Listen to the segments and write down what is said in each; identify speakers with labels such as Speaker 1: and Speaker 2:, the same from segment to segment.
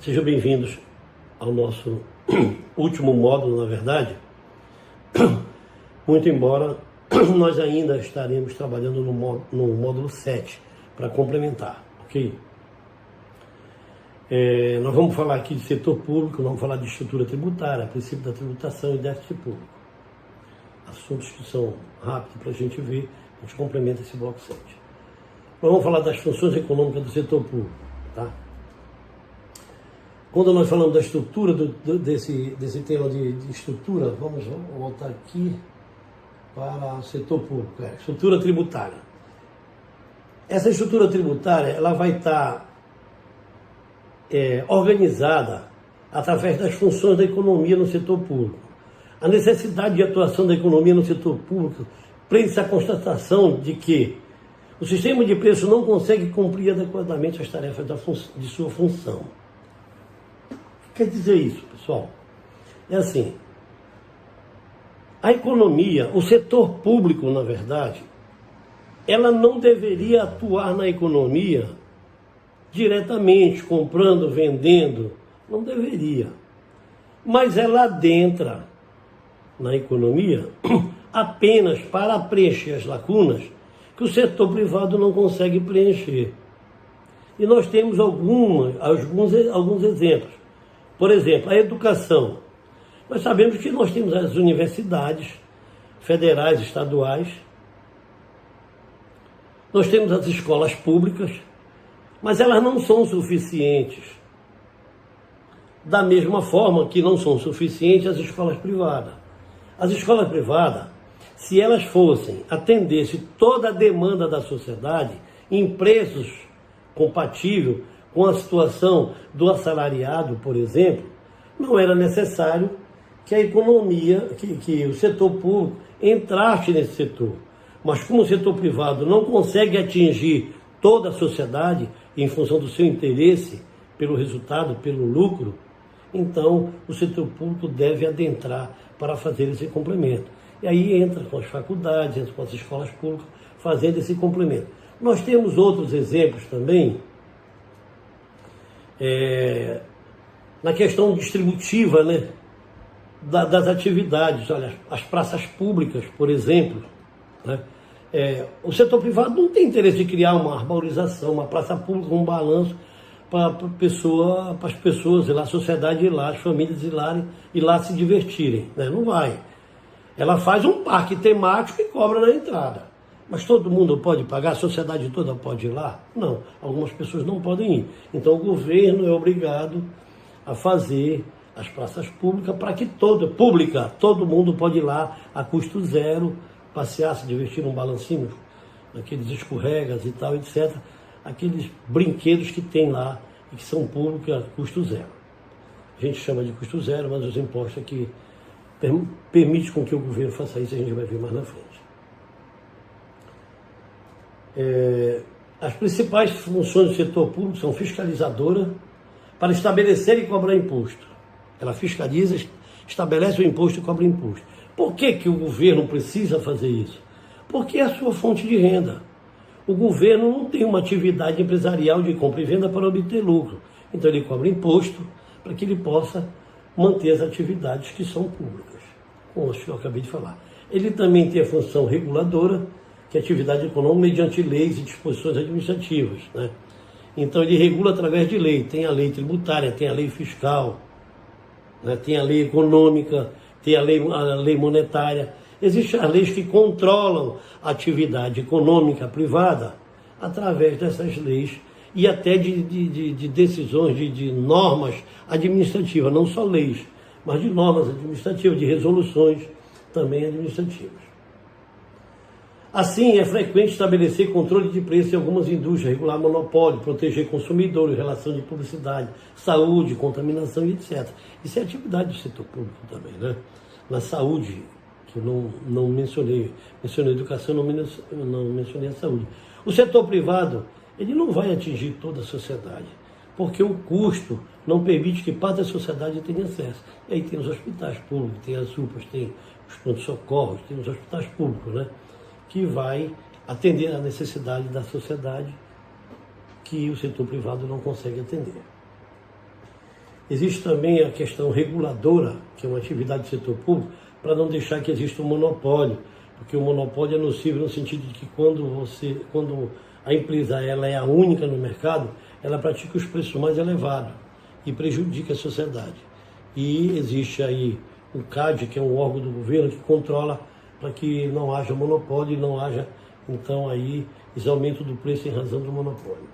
Speaker 1: Sejam bem-vindos ao nosso último módulo, na verdade, muito embora nós ainda estaremos trabalhando no módulo 7 para complementar, ok? Nós vamos falar aqui de setor público, vamos falar de estrutura tributária, princípio da tributação e déficit público. Assuntos que são rápidos para a gente ver, a gente complementa esse bloco 7. Nós vamos falar das funções econômicas do setor público, tá? Quando nós falamos da estrutura desse tema de estrutura, vamos voltar aqui para o setor público, estrutura tributária. Essa estrutura tributária ela vai estar organizada através das funções da economia no setor público. A necessidade de atuação da economia no setor público prende-se à constatação de que o sistema de preço não consegue cumprir adequadamente as tarefas de sua função. O que quer dizer isso, pessoal? É assim, a economia, o setor público, na verdade, ela não deveria atuar na economia diretamente, comprando, vendendo, não deveria. Mas ela adentra na economia apenas para preencher as lacunas que o setor privado não consegue preencher. E nós temos alguns exemplos. Por exemplo, a educação. Nós sabemos que nós temos as universidades federais, estaduais, nós temos as escolas públicas, mas elas não são suficientes. Da mesma forma que não são suficientes as escolas privadas. As escolas privadas, se elas atendessem toda a demanda da sociedade em preços compatíveis com a situação do assalariado, por exemplo, não era necessário que a economia, que o setor público entrasse nesse setor. Mas como o setor privado não consegue atingir toda a sociedade em função do seu interesse pelo resultado, pelo lucro, então o setor público deve adentrar para fazer esse complemento. E aí entra com as faculdades, entra com as escolas públicas, fazendo esse complemento. Nós temos outros exemplos também, na questão distributiva, né, das atividades. Olha, as praças públicas, por exemplo, né, o setor privado não tem interesse de criar uma arborização, uma praça pública, um balanço para as pessoas ir lá, a sociedade ir lá, as famílias ir lá se divertirem, né? Não vai. Ela faz um parque temático e cobra na entrada. Mas todo mundo pode pagar? A sociedade toda pode ir lá? Não, algumas pessoas não podem ir. Então o governo é obrigado a fazer as praças públicas para que todo mundo pode ir lá a custo zero, passear, se divertir num balancinho, naqueles escorregas e tal, etc. Aqueles brinquedos que tem lá e que são públicos a custo zero. A gente chama de custo zero, mas os impostos aqui permitem com que o governo faça isso, a gente vai ver mais na frente. As principais funções do setor público são fiscalizadora para estabelecer e cobrar imposto. Ela fiscaliza, estabelece o imposto e cobra imposto. Por que o governo precisa fazer isso? Porque é a sua fonte de renda. O governo não tem uma atividade empresarial de compra e venda para obter lucro. Então ele cobra imposto para que ele possa manter as atividades que são públicas, como eu acabei de falar. Ele também tem a função reguladora, que é a atividade econômica mediante leis e disposições administrativas, né? Então ele regula através de lei. Tem a lei tributária, tem a lei fiscal, né? Tem a lei econômica, tem a lei monetária. Existem as leis que controlam a atividade econômica privada através dessas leis e até de decisões, de normas administrativas, não só leis, mas de normas administrativas, de resoluções também administrativas. Assim, é frequente estabelecer controle de preço em algumas indústrias, regular monopólio, proteger consumidores, relação de publicidade, saúde, contaminação e etc. Isso é atividade do setor público também, né? Na saúde, que eu não mencionei a educação, não mencionei a saúde. O setor privado, ele não vai atingir toda a sociedade, porque o custo não permite que parte da sociedade tenha acesso. E aí tem os hospitais públicos, tem as UPAs, tem os pronto-socorros, tem os hospitais públicos, né? Que vai atender a necessidade da sociedade que o setor privado não consegue atender. Existe também a questão reguladora, que é uma atividade do setor público, para não deixar que exista um monopólio, porque o monopólio é nocivo no sentido de que quando a empresa ela é a única no mercado, ela pratica os preços mais elevados e prejudica a sociedade. E existe aí o CAD, que é um órgão do governo que controla para que não haja monopólio e não haja, então, aí, esse aumento do preço em razão do monopólio.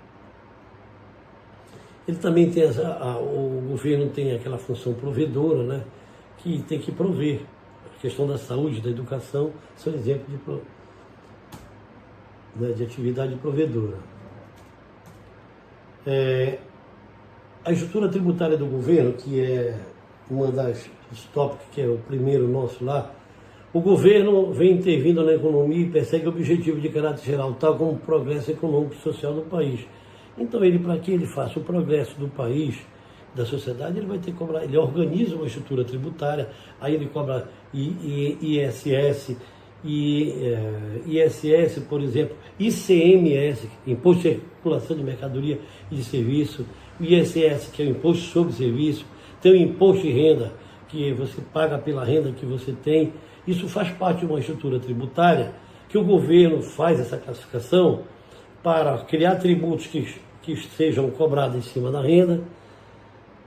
Speaker 1: Ele também tem, o governo tem aquela função provedora, né, que tem que prover. A questão da saúde, da educação, são exemplos de atividade provedora. A estrutura tributária do governo, que é uma dos tópicos, que é o primeiro nosso lá, o governo vem intervindo na economia e persegue objetivos de caráter geral, tal como o progresso econômico e social do país. Então, para que ele faça o progresso do país, da sociedade, ele vai ter que cobrar, ele organiza uma estrutura tributária, aí ele cobra ISS, por exemplo, ICMS, Imposto de Circulação de Mercadoria e de Serviço, o ISS, que é o Imposto sobre Serviço, tem o Imposto de Renda, que você paga pela renda que você tem. Isso faz parte de uma estrutura tributária que o governo faz essa classificação para criar tributos que sejam cobrados em cima da renda,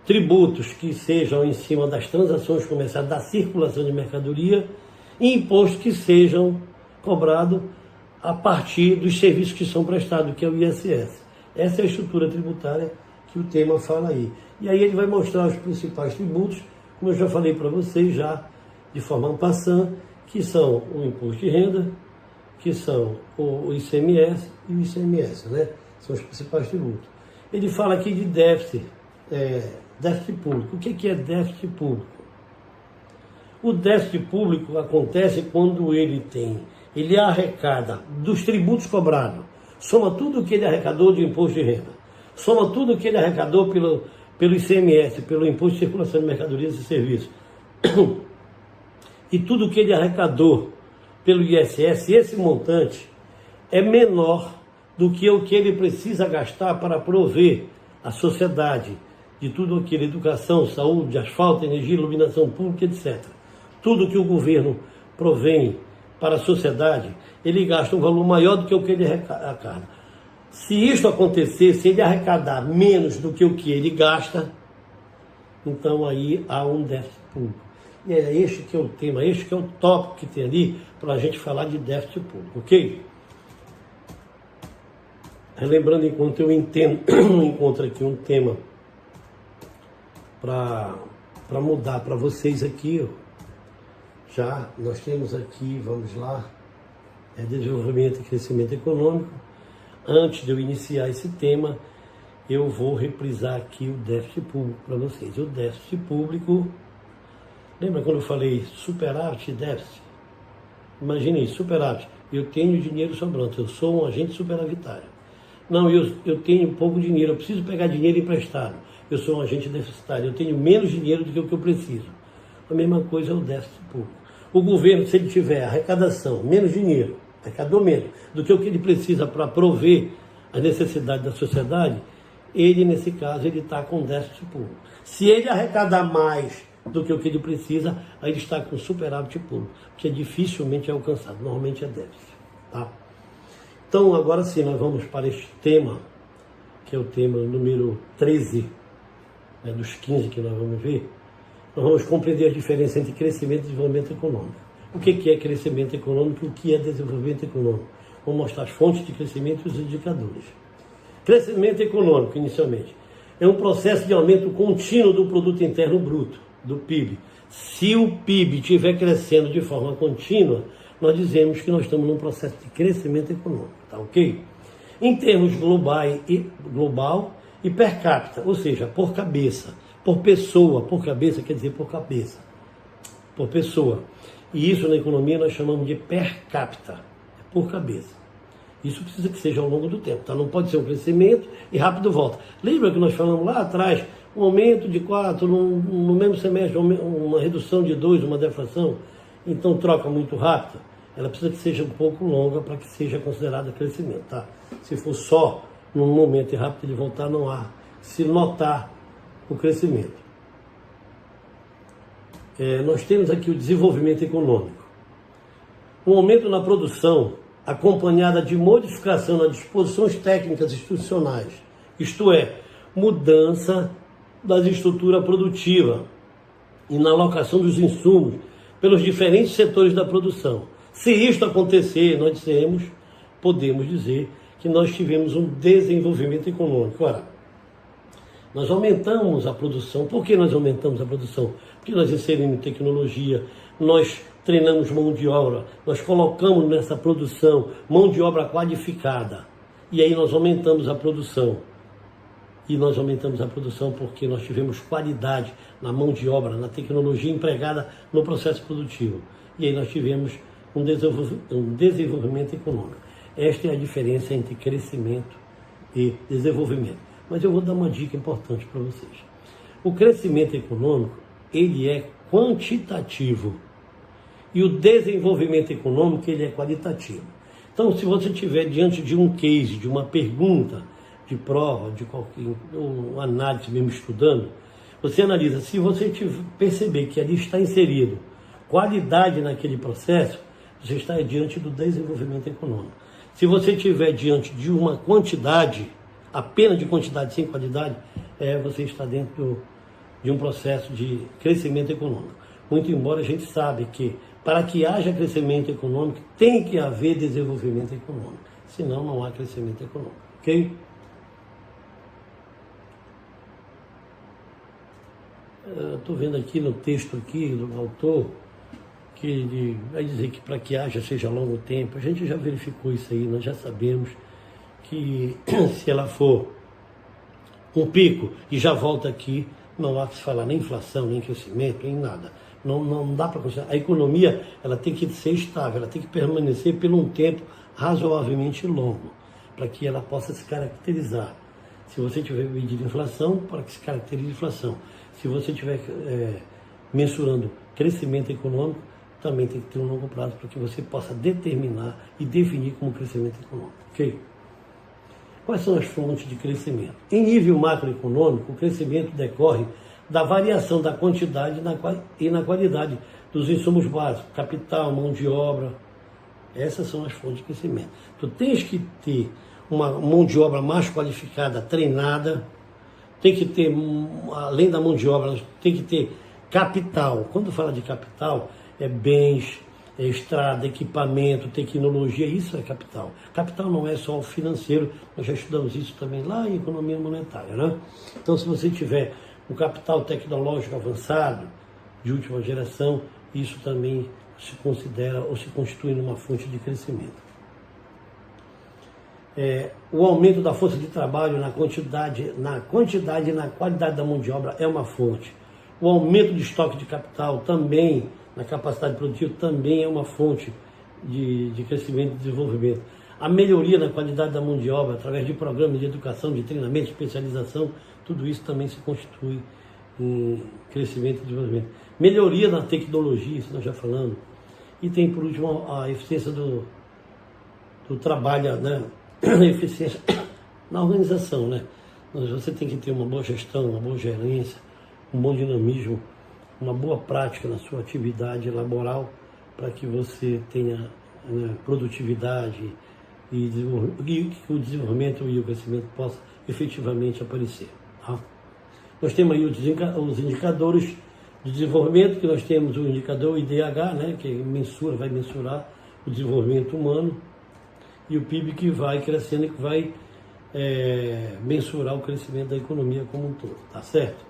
Speaker 1: tributos que sejam em cima das transações comerciais, da circulação de mercadoria, e impostos que sejam cobrados a partir dos serviços que são prestados, que é o ISS. Essa é a estrutura tributária que o tema fala aí. E aí ele vai mostrar os principais tributos, como eu já falei para vocês, já de forma passante, que são o imposto de renda, que são o ICMS e o ICMS, né? São os principais tributos. Ele fala aqui de déficit público. O que é déficit público? O déficit público acontece quando ele arrecada dos tributos cobrados, soma tudo o que ele arrecadou de imposto de renda, soma tudo o que ele arrecadou pelo ICMS, pelo Imposto de Circulação de Mercadorias e Serviços, e tudo o que ele arrecadou pelo ISS, esse montante é menor do que o que ele precisa gastar para prover a sociedade de tudo aquilo, educação, saúde, asfalto, energia, iluminação pública, etc. Tudo que o governo provém para a sociedade, ele gasta um valor maior do que o que ele arrecada. Se isso acontecer, se ele arrecadar menos do que o que ele gasta, então aí há um déficit público. E é este que é o tema, este que é o tópico que tem ali para a gente falar de déficit público, ok? Relembrando, enquanto eu encontro aqui um tema para mudar para vocês aqui, já nós temos aqui, vamos lá, desenvolvimento e crescimento econômico. Antes de eu iniciar esse tema, eu vou reprisar aqui o déficit público para vocês. O déficit público, lembra quando eu falei superávit e déficit? Imagine isso, superávit. Eu tenho dinheiro sobrando, eu sou um agente superavitário. Não, eu tenho pouco dinheiro, eu preciso pegar dinheiro emprestado. Eu sou um agente deficitário, eu tenho menos dinheiro do que o que eu preciso. A mesma coisa é o déficit público. O governo, se ele tiver arrecadação, menos dinheiro, arrecadou menos do que o que ele precisa para prover as necessidades da sociedade, ele, nesse caso, ele está com déficit público. Se ele arrecadar mais do que o que ele precisa, aí ele está com superávit público, que dificilmente é alcançado, normalmente é déficit. Tá? Então, agora sim, nós vamos para este tema, que é o tema número 13, dos 15 que nós vamos ver. Nós vamos compreender a diferença entre crescimento e desenvolvimento econômico. O que é crescimento econômico e o que é desenvolvimento econômico? Vamos mostrar as fontes de crescimento e os indicadores. Crescimento econômico, inicialmente, é um processo de aumento contínuo do produto interno bruto, do PIB. Se o PIB estiver crescendo de forma contínua, nós dizemos que nós estamos num processo de crescimento econômico, tá ok? Em termos global e per capita, ou seja, por cabeça, por pessoa, por cabeça quer dizer por cabeça, por pessoa. E isso na economia nós chamamos de per capita, por cabeça. Isso precisa que seja ao longo do tempo, tá? Não pode ser um crescimento e rápido volta. Lembra que nós falamos lá atrás, um aumento de 4, no mesmo semestre, uma redução de 2, uma deflação, então troca muito rápido, ela precisa que seja um pouco longa para que seja considerada crescimento, tá? Se for só num momento rápido de voltar, não há se notar o crescimento. nós temos aqui o desenvolvimento econômico. Um aumento na produção acompanhada de modificação nas disposições técnicas institucionais, isto é, mudança das estruturas produtivas e na alocação dos insumos pelos diferentes setores da produção. Se isto acontecer, podemos dizer que nós tivemos um desenvolvimento econômico. Ora, nós aumentamos a produção. Por que nós aumentamos a produção? Porque nós inserimos tecnologia, nós treinamos mão de obra, nós colocamos nessa produção mão de obra qualificada. E aí nós aumentamos a produção. E nós aumentamos a produção porque nós tivemos qualidade na mão de obra, na tecnologia empregada no processo produtivo. E aí nós tivemos um desenvolvimento econômico. Esta é a diferença entre crescimento e desenvolvimento. Mas eu vou dar uma dica importante para vocês. O crescimento econômico, ele é quantitativo. E o desenvolvimento econômico, ele é qualitativo. Então, se você estiver diante de um case, de uma pergunta, de prova, de qualquer análise mesmo estudando, você analisa. Se você perceber que ali está inserido qualidade naquele processo, você está diante do desenvolvimento econômico. Se você estiver diante de uma quantidade, apenas de quantidade sem qualidade, você está dentro de um processo de crescimento econômico. Muito embora a gente sabe que para que haja crescimento econômico, tem que haver desenvolvimento econômico. Senão não há crescimento econômico. Ok? Estou vendo aqui no texto aqui do autor que ele vai dizer que para que haja seja longo tempo. A gente já verificou isso aí, nós já sabemos que se ela for um pico e já volta aqui, não há que se falar nem inflação, nem crescimento, nem nada. Não dá para considerar. A economia, ela tem que ser estável, ela tem que permanecer por um tempo razoavelmente longo, para que ela possa se caracterizar. Se você tiver medido inflação, para que se caracterize inflação. Se você estiver mensurando crescimento econômico, também tem que ter um longo prazo para que você possa determinar e definir como crescimento econômico. Ok? Quais são as fontes de crescimento? Em nível macroeconômico, o crescimento decorre da variação da quantidade e na qualidade dos insumos básicos, capital, mão de obra. Essas são as fontes de crescimento. Tu tens que ter uma mão de obra mais qualificada, treinada, tem que ter, além da mão de obra, tem que ter capital. Quando fala de capital, é bens, é estrada, equipamento, tecnologia, isso é capital. Capital não é só o financeiro, nós já estudamos isso também lá em economia monetária, né? Então, se você tiver um capital tecnológico avançado, de última geração, isso também se considera ou se constitui numa fonte de crescimento. O aumento da força de trabalho na quantidade e na qualidade da mão de obra é uma fonte. O aumento de estoque de capital também, na capacidade produtiva, também é uma fonte de crescimento e desenvolvimento. A melhoria na qualidade da mão de obra, através de programas de educação, de treinamento, de especialização, tudo isso também se constitui em crescimento e desenvolvimento. Melhoria na tecnologia, isso nós já falamos. E tem, por último, a eficiência do trabalho, né? A eficiência na organização, né? Você tem que ter uma boa gestão, uma boa gerência, um bom dinamismo, uma boa prática na sua atividade laboral para que você tenha, né, produtividade e que o desenvolvimento e o crescimento possa efetivamente aparecer. Tá? Nós temos aí os indicadores de desenvolvimento, que nós temos o indicador IDH, né, que vai mensurar o desenvolvimento humano, e o PIB que vai crescendo e que vai mensurar o crescimento da economia como um todo, tá certo?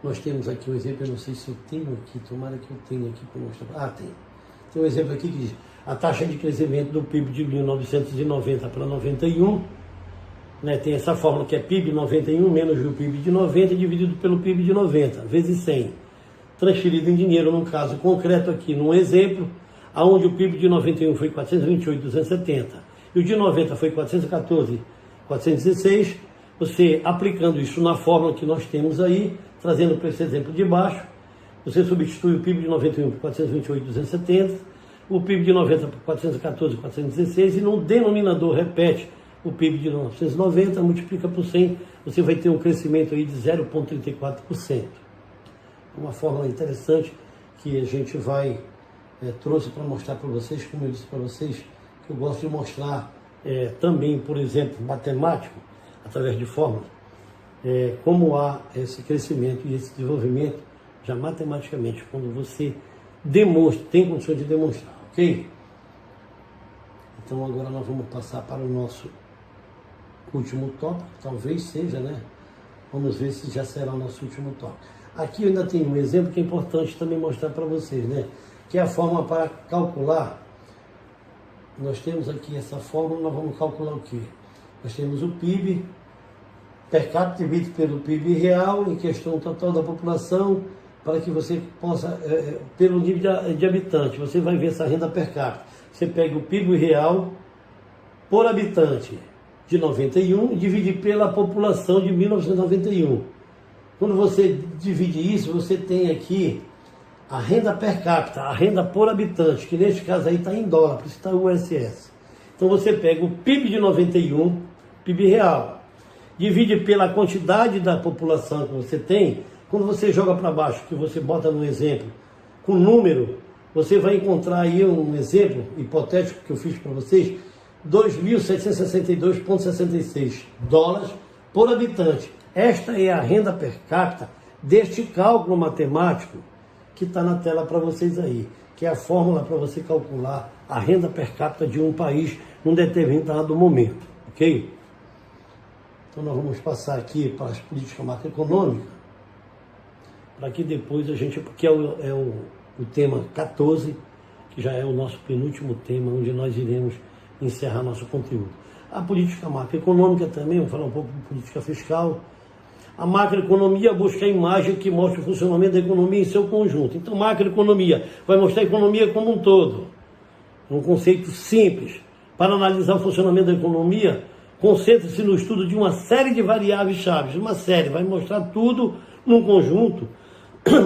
Speaker 1: Nós temos aqui um exemplo, eu não sei se eu tenho aqui, tomara que eu tenha aqui para mostrar. Tem. Tem um exemplo aqui que diz a taxa de crescimento do PIB de 1990 para 91, né, tem essa fórmula que é PIB 91 menos o PIB de 90 dividido pelo PIB de 90, vezes 100. Transferido em dinheiro, num caso concreto aqui, num exemplo, onde o PIB de 91 foi 428.270 e o de 90 foi 414.416, você aplicando isso na fórmula que nós temos aí, trazendo para esse exemplo de baixo, você substitui o PIB de 91 por 428.270, o PIB de 90 por 414.416 e no denominador repete o PIB de 1990, multiplica por 100, você vai ter um crescimento aí de 0,34%. uma fórmula interessante que a gente vai, trouxe para mostrar para vocês, como eu disse para vocês, que eu gosto de mostrar também, por exemplo, matemático, através de fórmulas, como há esse crescimento e esse desenvolvimento, já matematicamente, quando você demonstra, tem condições de demonstrar, ok? Então agora nós vamos passar para o nosso último tópico, talvez seja, né? Vamos ver se já será o nosso último tópico. Aqui eu ainda tenho um exemplo que é importante também mostrar para vocês, né? Que é a forma para calcular. Nós temos aqui essa fórmula, nós vamos calcular o quê? Nós temos o PIB per capita dividido pelo PIB real em questão total da população, para que você possa, pelo nível de habitante, você vai ver essa renda per capita. Você pega o PIB real por habitante de 91 e divide pela população de 1991. Quando você divide isso, você tem aqui a renda per capita, a renda por habitante, que neste caso aí está em dólar, por isso está o USS. Então você pega o PIB de 91, PIB real, divide pela quantidade da população que você tem. Quando você joga para baixo, que você bota no exemplo, com número, você vai encontrar aí um exemplo hipotético que eu fiz para vocês, 2.762,66 dólares por habitante. Esta é a renda per capita deste cálculo matemático que está na tela para vocês aí, que é a fórmula para você calcular a renda per capita de um país num determinado momento, ok? Então nós vamos passar aqui para as políticas macroeconômicas, para que depois a gente, que é o tema 14, que já é o nosso penúltimo tema, onde nós iremos encerrar nosso conteúdo. A política macroeconômica também, vamos falar um pouco de política fiscal. A macroeconomia busca a imagem que mostra o funcionamento da economia em seu conjunto. Então, macroeconomia vai mostrar a economia como um todo. Um conceito simples. Para analisar o funcionamento da economia, concentra-se no estudo de uma série de variáveis chaves. Uma série, vai mostrar tudo num conjunto,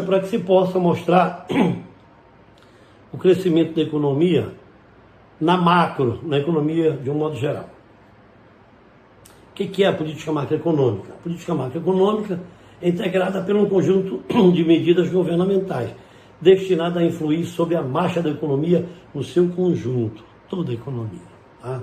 Speaker 1: para que se possa mostrar o crescimento da economia na macro, na economia de um modo geral. O que é a política macroeconômica? A política macroeconômica é integrada por um conjunto de medidas governamentais destinada a influir sobre a marcha da economia no seu conjunto, toda a economia. Tá?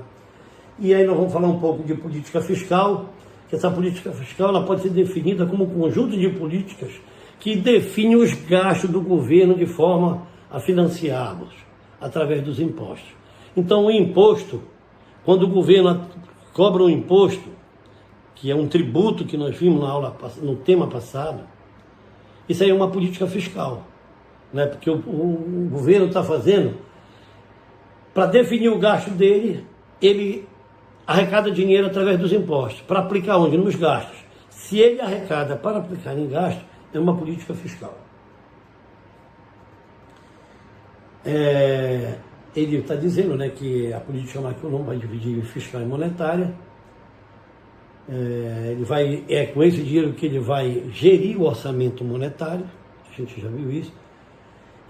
Speaker 1: E aí nós vamos falar um pouco de política fiscal, que essa política fiscal ela pode ser definida como um conjunto de políticas que define os gastos do governo de forma a financiá-los através dos impostos. Então o imposto, quando o governo cobra um imposto, que é um tributo que nós vimos na aula, no tema passado, isso aí é uma política fiscal, né? Porque o governo está fazendo, para definir o gasto dele, ele arrecada dinheiro através dos impostos, para aplicar onde? Nos gastos. Se ele arrecada para aplicar em gastos, é uma política fiscal. Ele está dizendo, né, que a política macroeconômica vai dividir fiscal e monetária. Ele vai, com esse dinheiro que ele vai gerir o orçamento monetário, a gente já viu isso.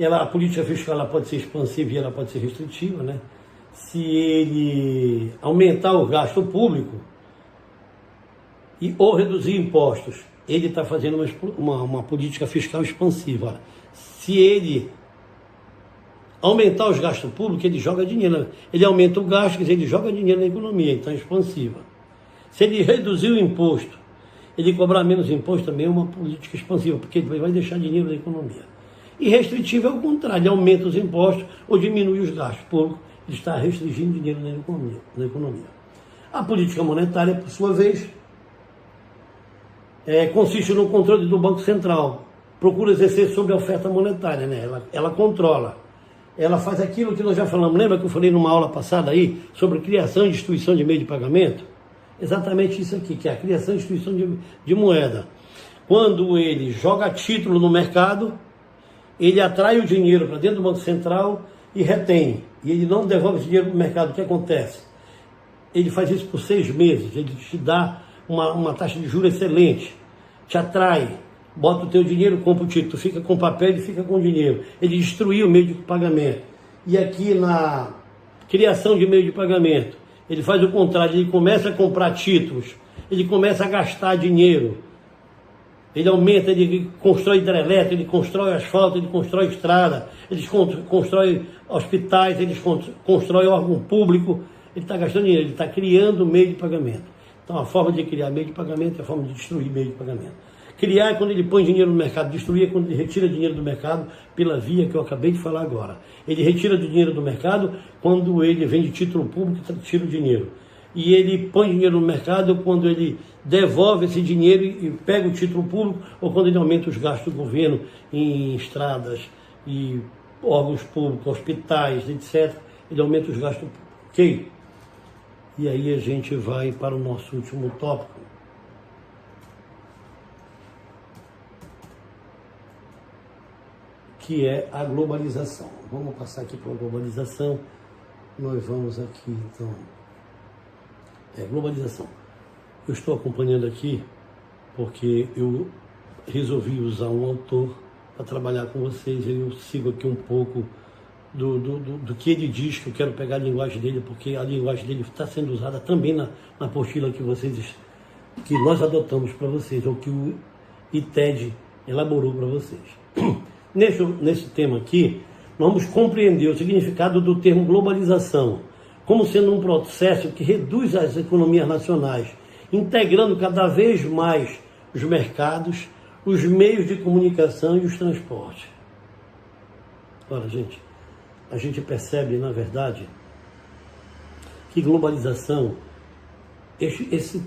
Speaker 1: A política fiscal ela pode ser expansiva e ela pode ser restritiva, né? Se ele aumentar o gasto público ou reduzir impostos, ele está fazendo uma política fiscal expansiva. Se ele aumentar os gastos públicos, ele joga dinheiro. Ele aumenta o gasto, quer dizer, ele joga dinheiro na economia, então é expansiva. Se ele reduzir o imposto, ele cobrar menos imposto, também é uma política expansiva, porque ele vai deixar dinheiro na economia. E restritiva é o contrário, ele aumenta os impostos ou diminui os gastos públicos, ele está restringindo dinheiro na economia. A política monetária, por sua vez, consiste no controle do Banco Central, procura exercer sobre a oferta monetária, né? Ela controla. Ela faz aquilo que nós já falamos, lembra que eu falei numa aula passada aí, sobre criação e distribuição de meio de pagamento? Exatamente isso aqui, que é a criação e distribuição de moeda. Quando ele joga título no mercado, ele atrai o dinheiro para dentro do Banco Central e retém. E ele não devolve esse dinheiro para o mercado. O que acontece? Ele faz isso por 6 meses, ele te dá uma taxa de juros excelente, te atrai, bota o teu dinheiro, compra o título, fica com papel e fica com dinheiro. Ele destruiu o meio de pagamento. E aqui na criação de meio de pagamento, ele faz o contrário, ele começa a comprar títulos, ele começa a gastar dinheiro Ele aumenta, ele constrói hidrelétrica, ele constrói asfalto, ele constrói estrada, ele constrói hospitais, ele constrói órgão público. Ele está gastando dinheiro, ele está criando meio de pagamento. Então a forma de criar meio de pagamento é a forma de destruir meio de pagamento. Criar é quando ele põe dinheiro no mercado, destruir é quando ele retira dinheiro do mercado pela via que eu acabei de falar agora. Ele retira do dinheiro do mercado quando ele vende título público e tira o dinheiro. E ele põe dinheiro no mercado quando ele devolve esse dinheiro e pega o título público, ou quando ele aumenta os gastos do governo em estradas e órgãos públicos, hospitais, etc. Ele aumenta os gastos públicos. Ok? E aí a gente vai para o nosso último tópico. Que é a globalização. Vamos passar aqui para a globalização. Nós vamos aqui, então... globalização. Eu estou acompanhando aqui porque eu resolvi usar um autor para trabalhar com vocês. Eu sigo aqui um pouco do que ele diz, que eu quero pegar a linguagem dele, porque a linguagem dele está sendo usada também na apostila que nós adotamos para vocês, ou que o ITED elaborou para vocês. Nesse tema aqui, nós vamos compreender o significado do termo globalização como sendo um processo que reduz as economias nacionais, integrando cada vez mais os mercados, os meios de comunicação e os transportes. Ora, gente, a gente percebe, na verdade, que globalização, esse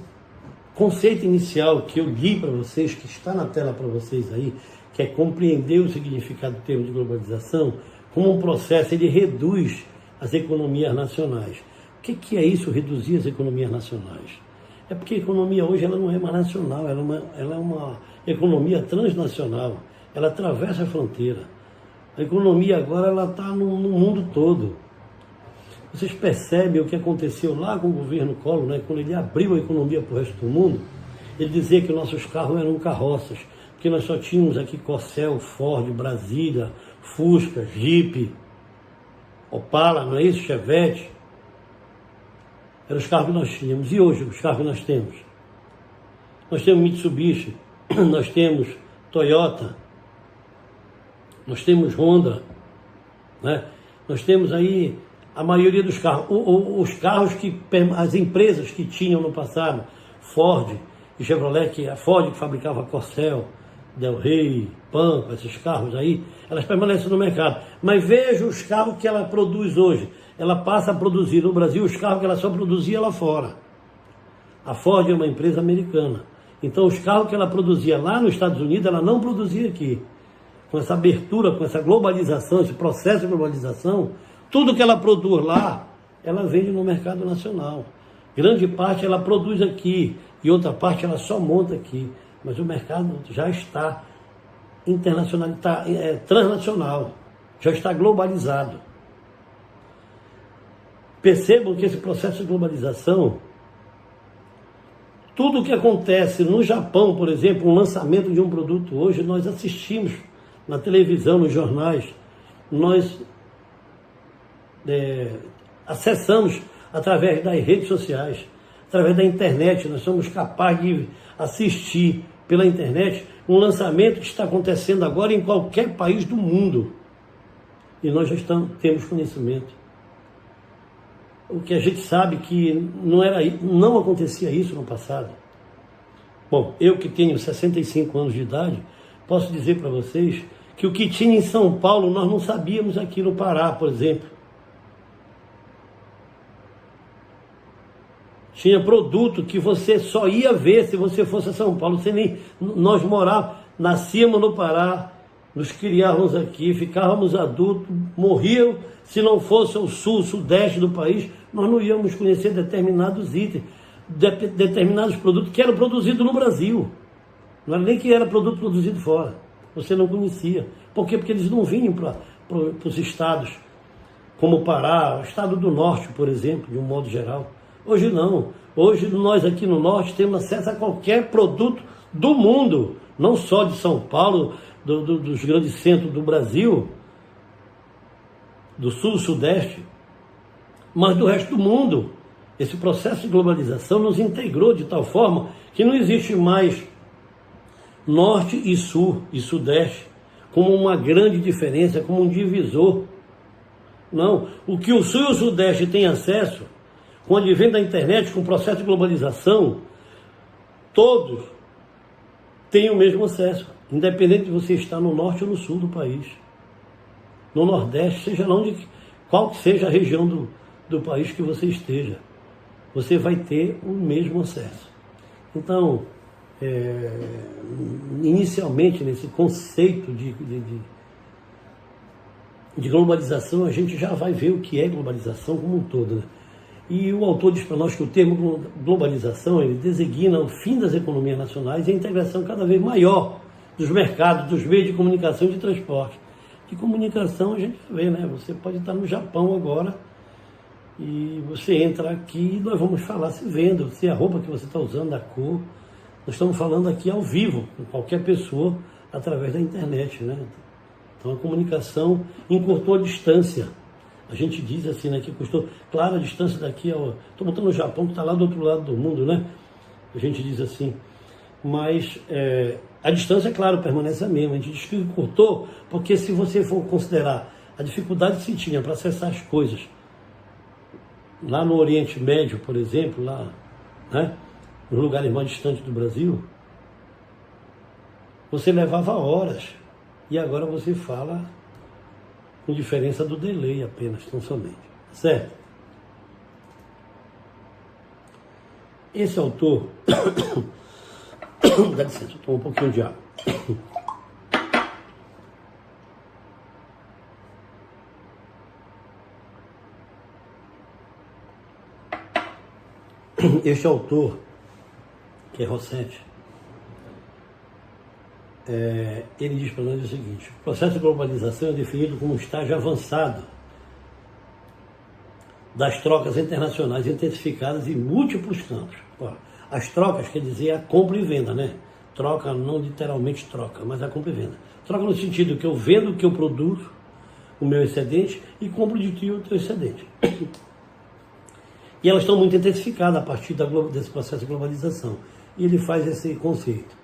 Speaker 1: conceito inicial que eu li para vocês, que está na tela para vocês aí, que é compreender o significado do termo de globalização, como um processo, ele reduz as economias nacionais. O que é isso, reduzir as economias nacionais? É porque a economia hoje ela não é mais nacional, ela é uma economia transnacional, ela atravessa a fronteira. A economia agora ela está no mundo todo. Vocês percebem o que aconteceu lá com o governo Collor, né? Quando ele abriu a economia para o resto do mundo, ele dizia que nossos carros eram carroças, porque nós só tínhamos aqui Corcel, Ford, Brasília, Fusca, Jeep, Opala, não é isso? Chevette. Eram os carros que nós tínhamos. E hoje, os carros que nós temos? Nós temos Mitsubishi, nós temos Toyota, nós temos Honda, né? Nós temos aí a maioria dos carros. Os carros que as empresas que tinham no passado, Ford e Chevrolet, que a Ford que fabricava Corcel, Del Rey, Pampa, esses carros aí, elas permanecem no mercado. Mas veja os carros que ela produz hoje. Ela passa a produzir no Brasil os carros que ela só produzia lá fora. A Ford é uma empresa americana. Então os carros que ela produzia lá nos Estados Unidos, ela não produzia aqui. Com essa abertura, com essa globalização, esse processo de globalização, tudo que ela produz lá, ela vende no mercado nacional. Grande parte ela produz aqui e outra parte ela só monta aqui. Mas o mercado já está internacional, está transnacional, já está globalizado. Percebam que esse processo de globalização, tudo o que acontece no Japão, por exemplo, um lançamento de um produto hoje, nós assistimos na televisão, nos jornais, nós acessamos através das redes sociais, através da internet, nós somos capazes de assistir pela internet um lançamento que está acontecendo agora em qualquer país do mundo. E nós já temos conhecimento. O que a gente sabe que não acontecia isso no passado. Bom, eu que tenho 65 anos de idade, posso dizer para vocês que o que tinha em São Paulo nós não sabíamos aqui no Pará, por exemplo. Tinha produto que você só ia ver se você fosse a São Paulo. Nós nascíamos no Pará, nos criávamos aqui, ficávamos adultos, morriam. Se não fosse o sul, sudeste do país, nós não íamos conhecer determinados itens, determinados produtos que eram produzidos no Brasil. Não era nem que era produto produzido fora. Você não conhecia. Por quê? Porque eles não vinham para os estados como o Pará, o estado do norte, por exemplo, de um modo geral. Hoje não. Hoje nós aqui no norte temos acesso a qualquer produto do mundo, não só de São Paulo, dos grandes centros do Brasil, do sul, sudeste, mas do resto do mundo. Esse processo de globalização nos integrou de tal forma que não existe mais Norte e Sul e Sudeste como uma grande diferença, como um divisor. Não, o que o Sul e o Sudeste têm acesso, com o advento da internet, com o processo de globalização, todos têm o mesmo acesso, independente de você estar no Norte ou no Sul do país, no Nordeste, seja lá onde, qual que seja a região do país que você esteja, você vai ter o mesmo acesso. Então, inicialmente, nesse conceito de globalização, a gente já vai ver o que é globalização como um todo, né? E o autor diz para nós que o termo globalização, ele designa o fim das economias nacionais e a integração cada vez maior dos mercados, dos meios de comunicação e de transporte. De comunicação a gente vê, né? Você pode estar no Japão agora e você entra aqui e nós vamos falar se vendo, se a roupa que você está usando, a cor. Nós estamos falando aqui ao vivo, com qualquer pessoa, através da internet, né? Então a comunicação encurtou a distância. A gente diz assim, né, que custou, claro, a distância daqui ao... Estou botando o Japão, que está lá do outro lado do mundo, né? A gente diz assim. Mas a distância, claro, permanece a mesma. A gente diz que encurtou, porque se você for considerar a dificuldade que se tinha para acessar as coisas, lá no Oriente Médio, por exemplo, lá, né, nos lugares mais distantes do Brasil, você levava horas. E agora você fala com diferença do delay apenas, tão somente. Certo? Esse autor... Dá licença, eu tomo um pouquinho de água. Este autor, que é Rossetti, ele diz para nós o seguinte: o processo de globalização é definido como um estágio avançado das trocas internacionais intensificadas em múltiplos campos. As trocas quer dizer a compra e venda, né? Troca, não literalmente troca, mas a compra e venda. Troca no sentido que eu vendo o que eu produzo, o meu excedente, e compro de ti o teu excedente. E elas estão muito intensificadas a partir desse processo de globalização. E ele faz esse conceito.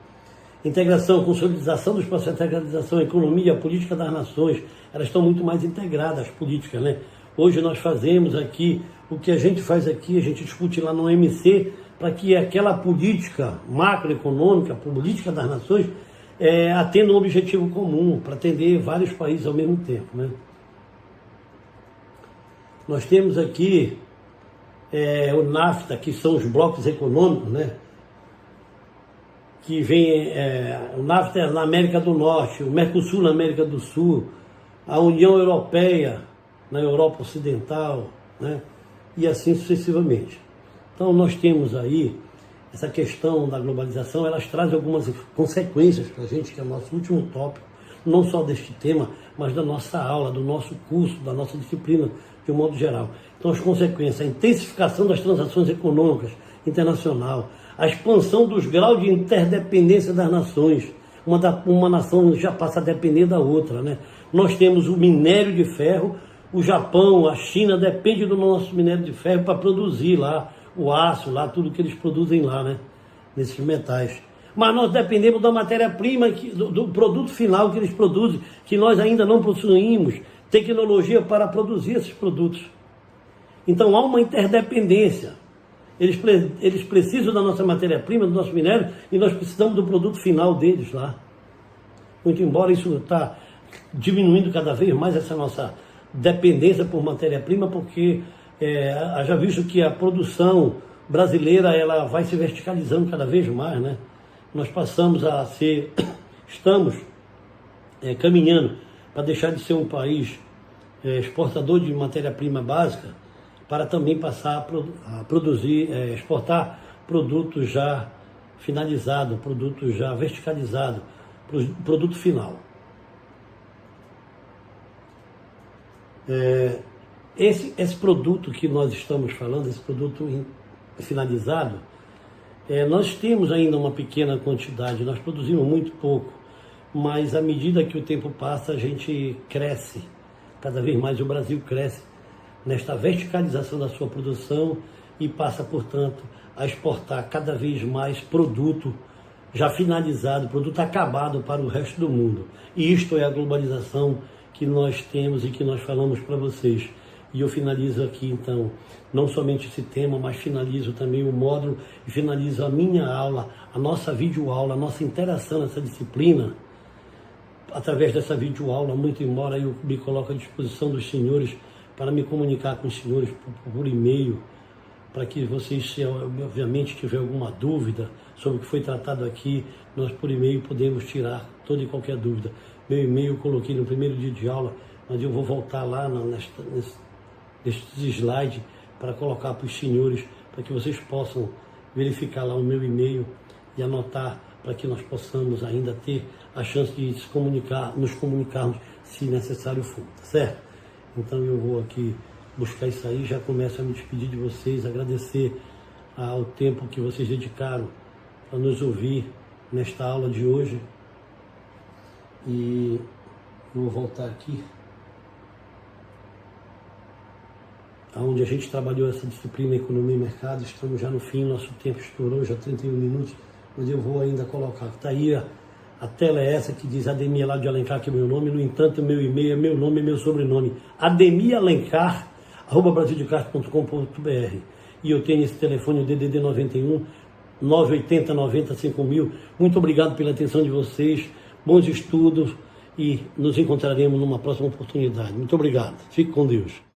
Speaker 1: Integração, consolidação dos processos de integralização, a economia, a política das nações, elas estão muito mais integradas, as políticas, né? Hoje nós fazemos aqui, o que a gente faz aqui, a gente discute lá no OMC, para que aquela política macroeconômica, a política das nações, atenda um objetivo comum, para atender vários países ao mesmo tempo, né? Nós temos aqui o NAFTA, que são os blocos econômicos, né? Que vem, o NAFTA na América do Norte, o Mercosul na América do Sul, a União Europeia na Europa Ocidental, né? E assim sucessivamente. Então nós temos aí essa questão da globalização, elas trazem algumas consequências para a gente, que é o nosso último tópico, não só deste tema, mas da nossa aula, do nosso curso, da nossa disciplina, de um modo geral. Então as consequências, a intensificação das transações econômicas internacional, a expansão dos graus de interdependência das nações. Uma nação já passa a depender da outra, né? Nós temos o minério de ferro, o Japão, a China depende do nosso minério de ferro para produzir lá o aço, lá tudo que eles produzem lá, né? Nesses metais. Mas nós dependemos da matéria-prima, do produto final que eles produzem, que nós ainda não possuímos tecnologia para produzir esses produtos. Então há uma interdependência. Eles precisam da nossa matéria-prima, do nosso minério, e nós precisamos do produto final deles lá. Muito embora isso está diminuindo cada vez mais essa nossa dependência por matéria-prima, porque já visto que a produção brasileira ela vai se verticalizando cada vez mais, né? Nós passamos a ser, estamos caminhando para deixar de ser um país exportador de matéria-prima básica, para também passar a produzir, exportar produtos já finalizados, produtos já verticalizados, produto final. Esse produto que nós estamos falando, esse produto finalizado, nós temos ainda uma pequena quantidade, nós produzimos muito pouco, mas à medida que o tempo passa, a gente cresce, cada vez mais o Brasil cresce nesta verticalização da sua produção e passa, portanto, a exportar cada vez mais produto já finalizado, produto acabado para o resto do mundo. E isto é a globalização que nós temos e que nós falamos para vocês. E eu finalizo aqui, então, não somente esse tema, mas finalizo também o módulo e finalizo a minha aula, a nossa videoaula, a nossa interação nessa disciplina, através dessa videoaula, muito embora eu me coloque à disposição dos senhores para me comunicar com os senhores por e-mail, para que vocês, se obviamente tiver alguma dúvida sobre o que foi tratado aqui, nós por e-mail podemos tirar toda e qualquer dúvida. Meu e-mail eu coloquei no primeiro dia de aula, mas eu vou voltar lá nestes slides para colocar para os senhores, para que vocês possam verificar lá o meu e-mail e anotar, para que nós possamos ainda ter a chance de nos comunicarmos se necessário for, tá certo? Então eu vou aqui buscar isso aí, já começo a me despedir de vocês, agradecer ao tempo que vocês dedicaram para nos ouvir nesta aula de hoje. E eu vou voltar aqui, onde a gente trabalhou essa disciplina Economia e Mercado. Estamos já no fim, nosso tempo estourou, já 31 minutos, mas eu vou ainda colocar. Está aí a tela é essa que diz Ademir lá de Alencar, que é meu nome. No entanto, meu e-mail é meu nome e meu sobrenome, ademialencar@brasildecart.com.br. E eu tenho esse telefone, o DDD 91 980 90 5000. Muito obrigado pela atenção de vocês, bons estudos e nos encontraremos numa próxima oportunidade. Muito obrigado, fique com Deus.